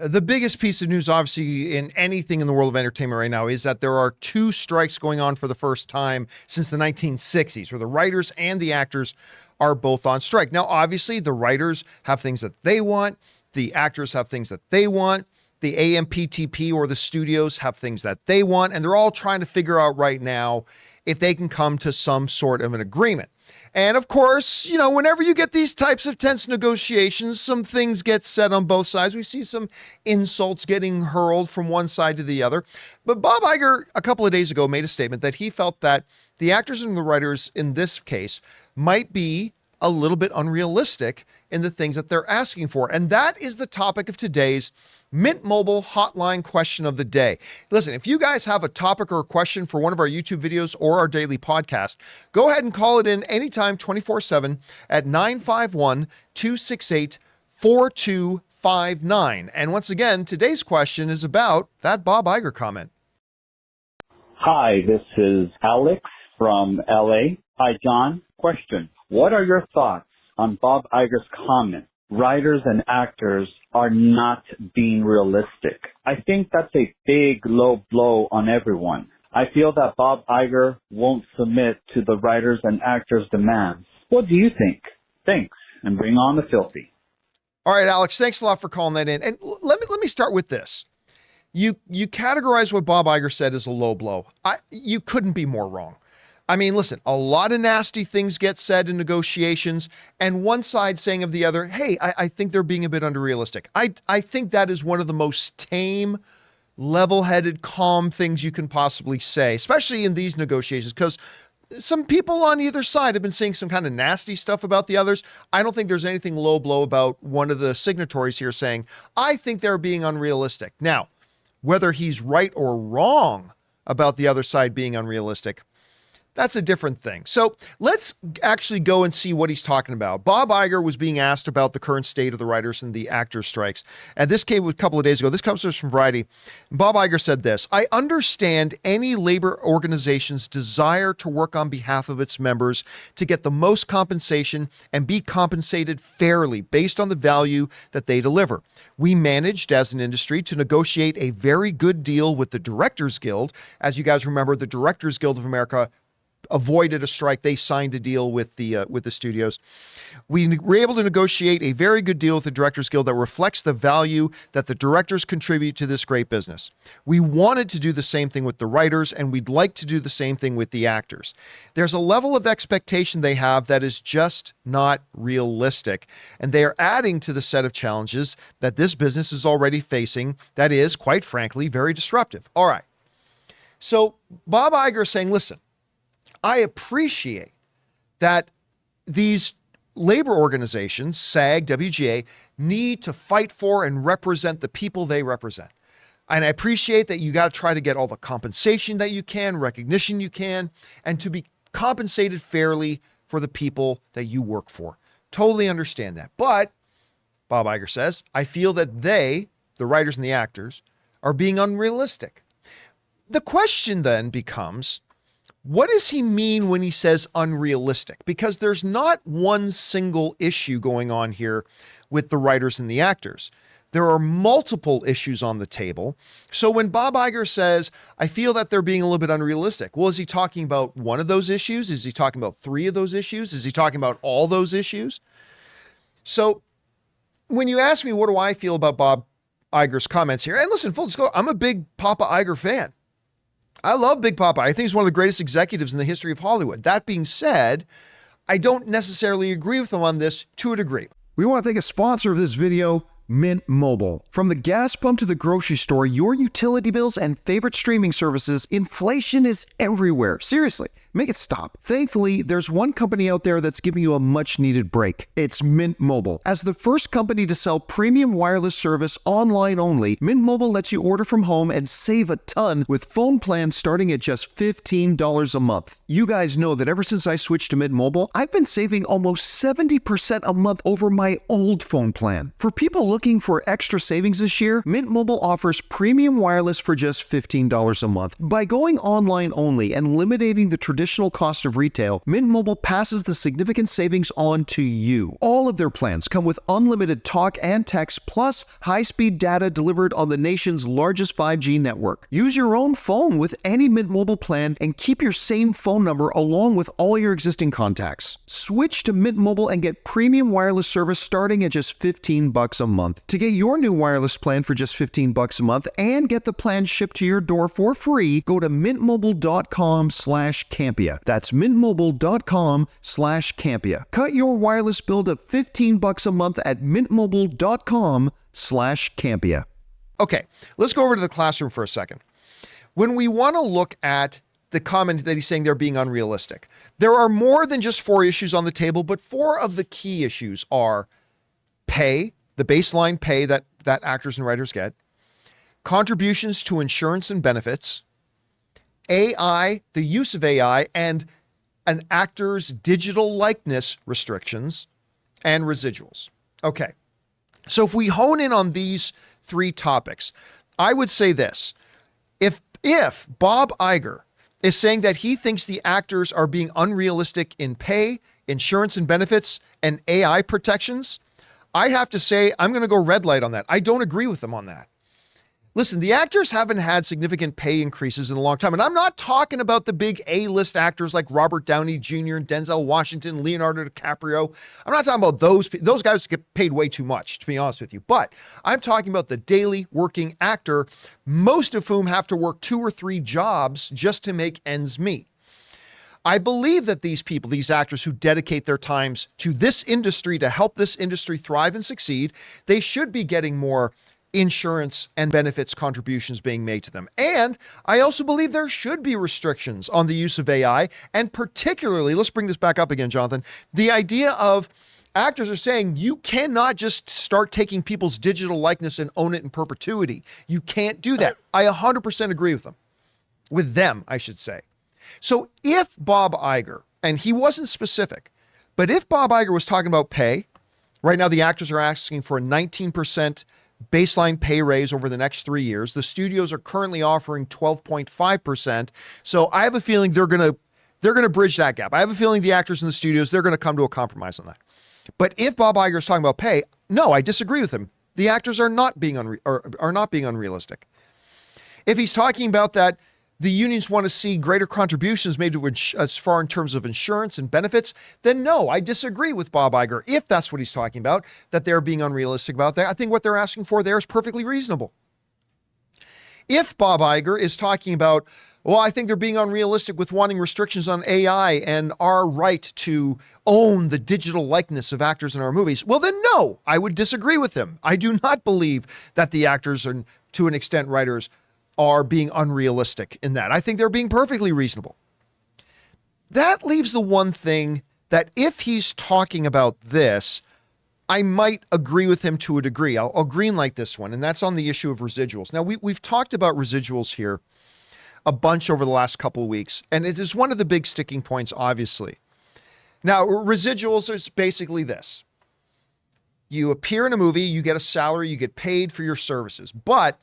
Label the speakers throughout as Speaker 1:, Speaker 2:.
Speaker 1: The biggest piece of news, obviously, in anything in the world of entertainment right now is that there are two strikes going on for the first time since the 1960s, where the writers and the actors are both on strike. Now, obviously, the writers have things that they want. The actors have things that they want. The AMPTP or the studios have things that they want. And they're all trying to figure out right now if they can come to some sort of an agreement. And of course, you know, whenever you get these types of tense negotiations, some things get said on both sides. We see some insults getting hurled from one side to the other. But Bob Iger, a couple of days ago, made a statement that he felt that the actors and the writers in this case might be a little bit unrealistic in the things that they're asking for. And that is the topic of today's Mint Mobile hotline question of the day. Listen, if you guys have a topic or a question for one of our YouTube videos or our daily podcast, go ahead and call it in anytime 24/7 at 951-268-4259. And once again, today's question is about that Bob Iger comment.
Speaker 2: Hi, this is Alex from LA. Hi, John. Question. What are your thoughts on Bob Iger's comment? Writers and actors are not being realistic. I think that's a big low blow on everyone. I feel that Bob Iger won't submit to the writers and actors' demands. What do you think? Thanks, and bring on the filthy.
Speaker 1: All right, Alex, thanks a lot for calling that in. And let me start with this. You categorize what Bob Iger said as a low blow. You couldn't be more wrong. I mean, listen, a lot of nasty things get said in negotiations, and one side saying of the other, hey, I think they're being a bit unrealistic. I think that is one of the most tame, level-headed, calm things you can possibly say, especially in these negotiations, because some people on either side have been saying some kind of nasty stuff about the others. I don't think there's anything low blow about one of the signatories here saying, I think they're being unrealistic. Now, whether he's right or wrong about the other side being unrealistic, that's a different thing. So let's actually go and see what he's talking about. Bob Iger was being asked about the current state of the writers and the actors strikes. And this came a couple of days ago. This comes to us from Variety. Bob Iger said this: I understand any labor organization's desire to work on behalf of its members to get the most compensation and be compensated fairly based on the value that they deliver. We managed as an industry to negotiate a very good deal with the Directors Guild. As you guys remember, the Directors Guild of America avoided a strike. They signed a deal with the studios. We were able to negotiate a very good deal with the Directors Guild that reflects the value that the directors contribute to this great business. We wanted to do the same thing with the writers, and we'd like to do the same thing with the actors. There's a level of expectation they have that is just not realistic, and they are adding to the set of challenges that this business is already facing that is, quite frankly, very disruptive. All right. So Bob Iger is saying, listen, I appreciate that these labor organizations, SAG, WGA, need to fight for and represent the people they represent. And I appreciate that you got to try to get all the compensation that you can, recognition you can, and to be compensated fairly for the people that you work for. Totally understand that. But, Bob Iger says, I feel that they, the writers and the actors, are being unrealistic. The question then becomes, what does he mean when he says unrealistic? Because there's not one single issue going on here with the writers and the actors. There are multiple issues on the table. So when Bob Iger says, I feel that they're being a little bit unrealistic, well, is he talking about one of those issues? Is he talking about three of those issues? Is he talking about all those issues? So when you ask me, what do I feel about Bob Iger's comments here? And listen, full disclosure, I'm a big Papa Iger fan. I love Big Papa. I think he's one of the greatest executives in the history of Hollywood. That being said, I don't necessarily agree with him on this to a degree.
Speaker 3: We want to thank a sponsor of this video, Mint Mobile. From the gas pump to the grocery store, your utility bills and favorite streaming services, inflation is everywhere. Seriously, make it stop. Thankfully, there's one company out there that's giving you a much-needed break. It's Mint Mobile. As the first company to sell premium wireless service online only, Mint Mobile lets you order from home and save a ton with phone plans starting at just $15 a month. You guys know that ever since I switched to Mint Mobile, I've been saving almost 70% a month over my old phone plan. For people looking for extra savings this year, Mint Mobile offers premium wireless for just $15 a month. By going online only and eliminating the traditional traditional cost of retail, Mint Mobile passes the significant savings on to you. All of their plans come with unlimited talk and text plus high-speed data delivered on the nation's largest 5G network. Use your own phone with any Mint Mobile plan and keep your same phone number along with all your existing contacts. Switch to Mint Mobile and get premium wireless service starting at just $15 a month. To get your new wireless plan for just $15 a month and get the plan shipped to your door for free, go to mintmobile.com/Campea. That's mintmobile.com/Campea. Cut your wireless bill to $15 a month at mintmobile.com/Campea.
Speaker 1: Okay, let's go over to the classroom for a second. When we want to look at the comment that he's saying they're being unrealistic, there are more than just 4 issues on the table, but 4 of the key issues are pay, the baseline pay that actors and writers get, contributions to insurance and benefits, AI, the use of AI, and an actor's digital likeness restrictions, and residuals. Okay, so if we hone in on these 3 topics, I would say this. If Bob Iger is saying that he thinks the actors are being unrealistic in pay, insurance and benefits, and AI protections, I have to say I'm going to go red light on that. I don't agree with them on that. Listen, the actors haven't had significant pay increases in a long time. And I'm not talking about the big A-list actors like Robert Downey Jr. and Denzel Washington, Leonardo DiCaprio. I'm not talking about those guys get paid way too much, to be honest with you. But I'm talking about the daily working actor, most of whom have to work 2 or 3 jobs just to make ends meet. I believe that these people, these actors who dedicate their times to this industry to help this industry thrive and succeed, they should be getting more insurance and benefits contributions being made to them. And I also believe there should be restrictions on the use of AI, and particularly, let's bring this back up again, Jonathan, the idea of actors are saying you cannot just start taking people's digital likeness and own it in perpetuity. You can't do that. I 100% agree with them, I should say. So if Bob Iger, and he wasn't specific, but if Bob Iger was talking about pay, right now the actors are asking for a 19% baseline pay raise over the next 3 years. The studios are currently offering 12.5%. So I have a feeling they're going to bridge that gap. I have a feeling the actors in the studios, they're going to come to a compromise on that. But if Bob Iger is talking about pay, no, I disagree with him. The actors are not being unrealistic. If he's talking about that the unions want to see greater contributions made to as far in terms of insurance and benefits, then no, I disagree with Bob Iger. If that's what he's talking about, that they're being unrealistic about that, I think what they're asking for there is perfectly reasonable. If Bob Iger is talking about, well, I think they're being unrealistic with wanting restrictions on AI and our right to own the digital likeness of actors in our movies, well, then no, I would disagree with him. I do not believe that the actors and to an extent writers are being unrealistic in that. I think they're being perfectly reasonable. That leaves the one thing that if he's talking about this, I might agree with him to a degree. I'll green light this one, and that's on the issue of residuals. Now, we've talked about residuals here a bunch over the last couple of weeks, and it is one of the big sticking points, obviously. Now, residuals is basically this. You appear in a movie, you get a salary, you get paid for your services, but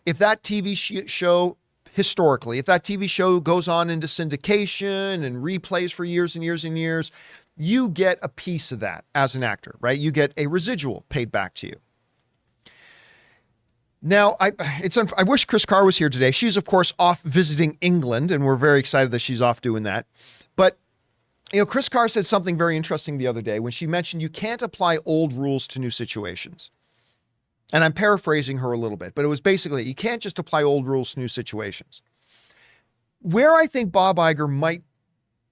Speaker 1: if that TV show, historically, if that TV show goes on into syndication and replays for years and years and years, you get a piece of that as an actor, right? You get a residual paid back to you. Now, I wish Chris Carr was here today. She's, of course, off visiting England, and we're very excited that she's off doing that. But, Chris Carr said something very interesting the other day when she mentioned you can't apply old rules to new situations. And I'm paraphrasing her a little bit, but it was basically, you can't just apply old rules to new situations. Where I think Bob Iger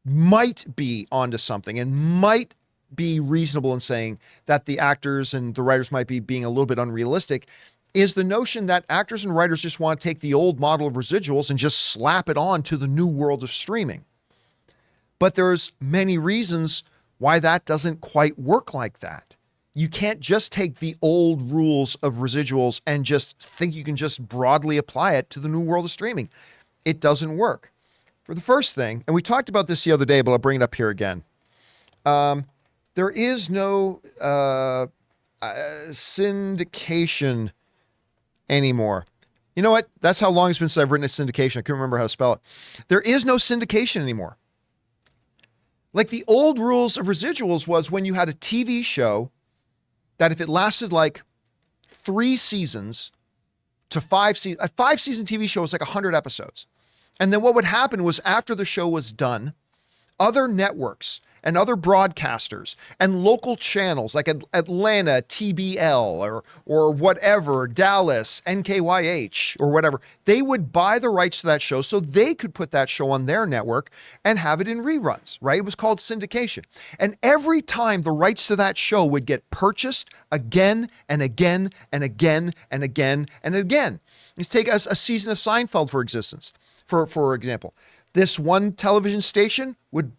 Speaker 1: might be onto something and might be reasonable in saying that the actors and the writers might be being a little bit unrealistic is the notion that actors and writers just want to take the old model of residuals and just slap it on to the new world of streaming. But there's many reasons why that doesn't quite work like that. You can't just take the old rules of residuals and just think you can just broadly apply it to the new world of streaming. It doesn't work. For the first thing, and we talked about this the other day, but I'll bring it up here again. There is no syndication anymore. You know what? That's how long it's been since I've written a syndication. I couldn't remember how to spell it. There is no syndication anymore. Like the old rules of residuals was when you had a TV show that if it lasted like 3 seasons to 5 seasons, a 5-season TV show was like 100 episodes. And then what would happen was after the show was done, other networks and other broadcasters and local channels like Atlanta, TBL or whatever, Dallas, NKYH or whatever, they would buy the rights to that show so they could put that show on their network and have it in reruns, right? It was called syndication. And every time the rights to that show would get purchased again and again and again and again and again. Let's take a season of Seinfeld for example. This one television station would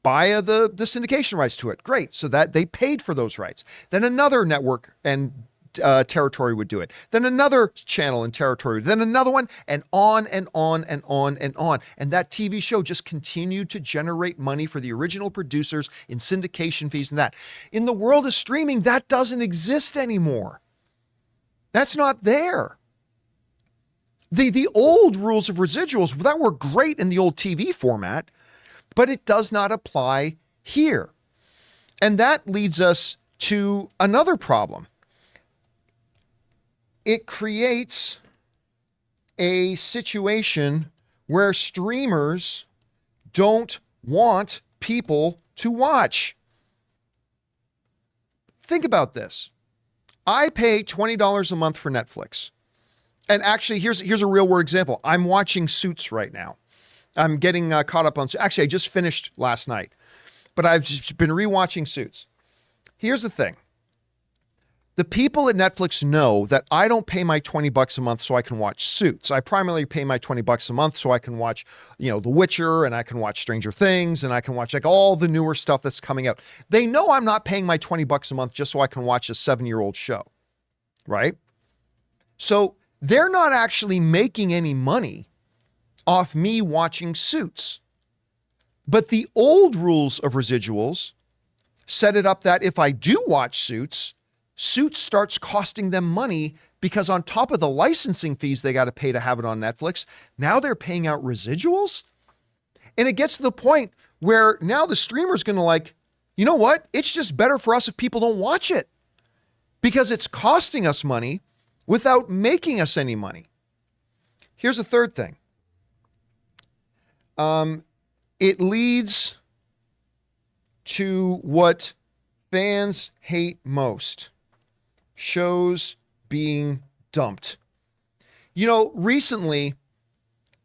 Speaker 1: buy the syndication rights to it. Great. So that they paid for those rights. Then another network and territory would do it. Then another channel and territory. Then another one, and on and on and on and on. And that TV show just continued to generate money for the original producers in syndication fees and that. In the world of streaming, that doesn't exist anymore. That's not there. The old rules of residuals, that were great in the old TV format, but it does not apply here. And that leads us to another problem. It creates a situation where streamers don't want people to watch. Think about this. I pay $20 a month for Netflix. And actually, here's a real world example. I'm watching Suits right now. I'm getting caught up on. Actually, I just finished last night, but I've just been rewatching Suits. Here's the thing. The people at Netflix know that I don't pay my $20 a month so I can watch Suits. I primarily pay my $20 a month so I can watch, The Witcher, and I can watch Stranger Things, and I can watch like all the newer stuff that's coming out. They know I'm not paying my $20 a month just so I can watch a 7-year-old show, right? So they're not actually making any money off me watching Suits. But the old rules of residuals set it up that if I do watch Suits starts costing them money because on top of the licensing fees they got to pay to have it on Netflix, now they're paying out residuals. And it gets to the point where now the streamer's going to like, you know what? It's just better for us if people don't watch it because it's costing us money without making us any money. Here's the third thing. It leads to what fans hate most: shows being dumped. Recently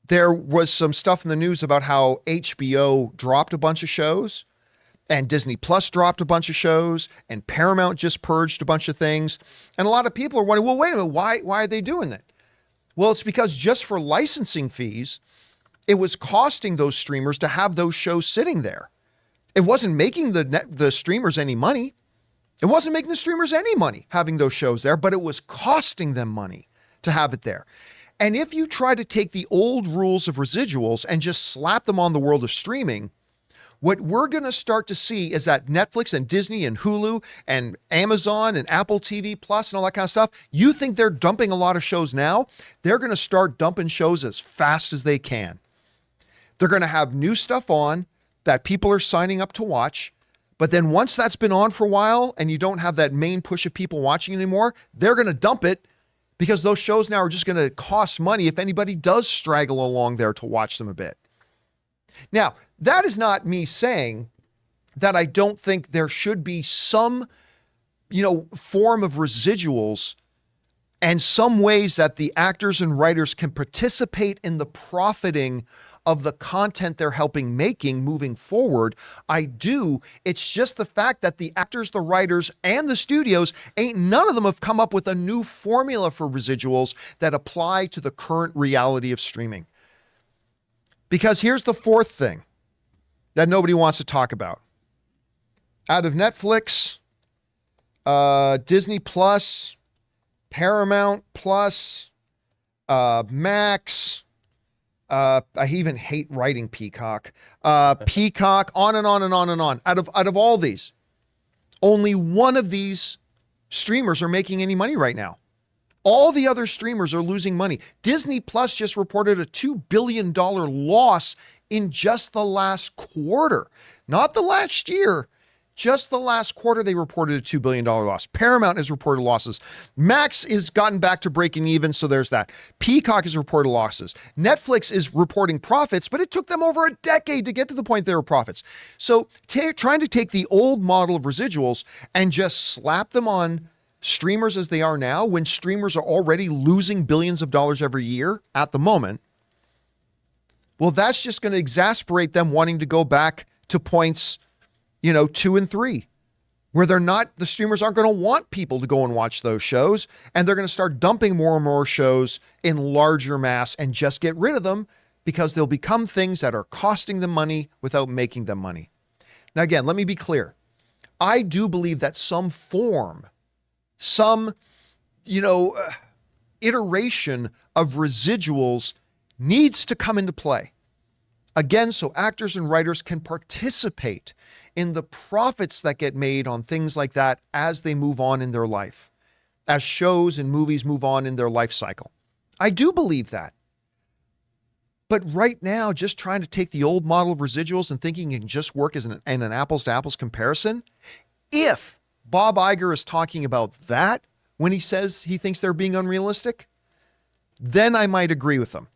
Speaker 1: there was some stuff in the news about how HBO dropped a bunch of shows and Disney Plus dropped a bunch of shows and Paramount just purged a bunch of things. And a lot of people are wondering, well, wait a minute, why are they doing that? Well, it's because just for licensing fees, it was costing those streamers to have those shows sitting there. It wasn't making the streamers any money. It wasn't making the streamers any money having those shows there, but it was costing them money to have it there. And if you try to take the old rules of residuals and just slap them on the world of streaming, what we're going to start to see is that Netflix and Disney and Hulu and Amazon and Apple TV Plus and all that kind of stuff, you think they're dumping a lot of shows now? They're going to start dumping shows as fast as they can. They're going to have new stuff on that people are signing up to watch. But then once that's been on for a while and you don't have that main push of people watching anymore, they're going to dump it because those shows now are just going to cost money if anybody does straggle along there to watch them a bit. Now, that is not me saying that I don't think there should be some, form of residuals and some ways that the actors and writers can participate in the profiting of the content they're helping making moving forward. I do. It's just the fact that the actors, the writers, and the studios, none of them have come up with a new formula for residuals that apply to the current reality of streaming. Because here's the fourth thing that nobody wants to talk about. Out of Netflix, Disney Plus, Paramount Plus, Max, I even hate writing Peacock. Peacock, on and on and on and on. Out of all these, only one of these streamers are making any money right now. All the other streamers are losing money. Disney Plus just reported a $2 billion loss in just the last quarter. Not the last year, just the last quarter, they reported a $2 billion loss. Paramount has reported losses. Max is gotten back to breaking even, so there's that. Peacock has reported losses. Netflix is reporting profits, but it took them over a decade to get to the point they were profits. So trying to take the old model of residuals and just slap them on streamers as they are now, when streamers are already losing billions of dollars every year at the moment, well, that's just going to exasperate them wanting to go back to points 2 and 3, where the streamers aren't going to want people to go and watch those shows, and they're going to start dumping more and more shows in larger mass and just get rid of them because they'll become things that are costing them money without making them money. Now, again, let me be clear. I do believe that some iteration of residuals needs to come into play. Again, so actors and writers can participate in the profits that get made on things like that as they move on in their life, as shows and movies move on in their life cycle. I do believe that. But right now, just trying to take the old model of residuals and thinking it can just work as an apples to apples comparison, if Bob Iger is talking about that when he says he thinks they're being unrealistic, then I might agree with him.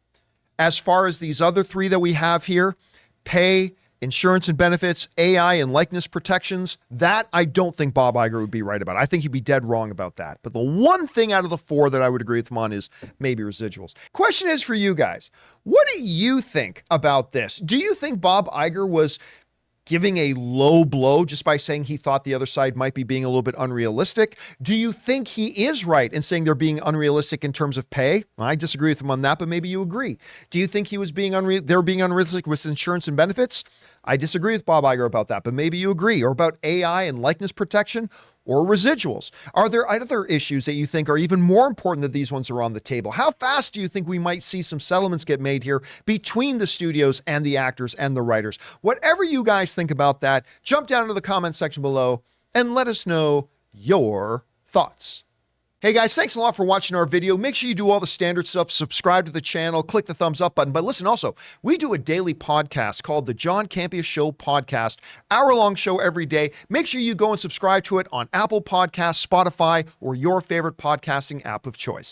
Speaker 1: As far as these other three that we have here, pay, insurance and benefits, AI and likeness protections, that I don't think Bob Iger would be right about. I think he'd be dead wrong about that. But the one thing out of the four that I would agree with him on is maybe residuals. Question is for you guys. What do you think about this? Do you think Bob Iger was giving a low blow just by saying he thought the other side might be being a little bit unrealistic? Do you think he is right in saying they're being unrealistic in terms of pay? I disagree with him on that, but maybe you agree. Do you think he was being they were being unrealistic with insurance and benefits? I disagree with Bob Iger about that, but maybe you agree. Or about AI and likeness protection or residuals. Are there other issues that you think are even more important that these ones are on the table? How fast do you think we might see some settlements get made here between the studios and the actors and the writers? Whatever you guys think about that, jump down to the comment section below and let us know your thoughts. Hey guys, thanks a lot for watching our video. Make sure you do all the standard stuff, subscribe to the channel, click the thumbs up button. But listen also, we do a daily podcast called the John Campea Show podcast, hour-long show every day. Make sure you go and subscribe to it on Apple Podcasts, Spotify, or your favorite podcasting app of choice.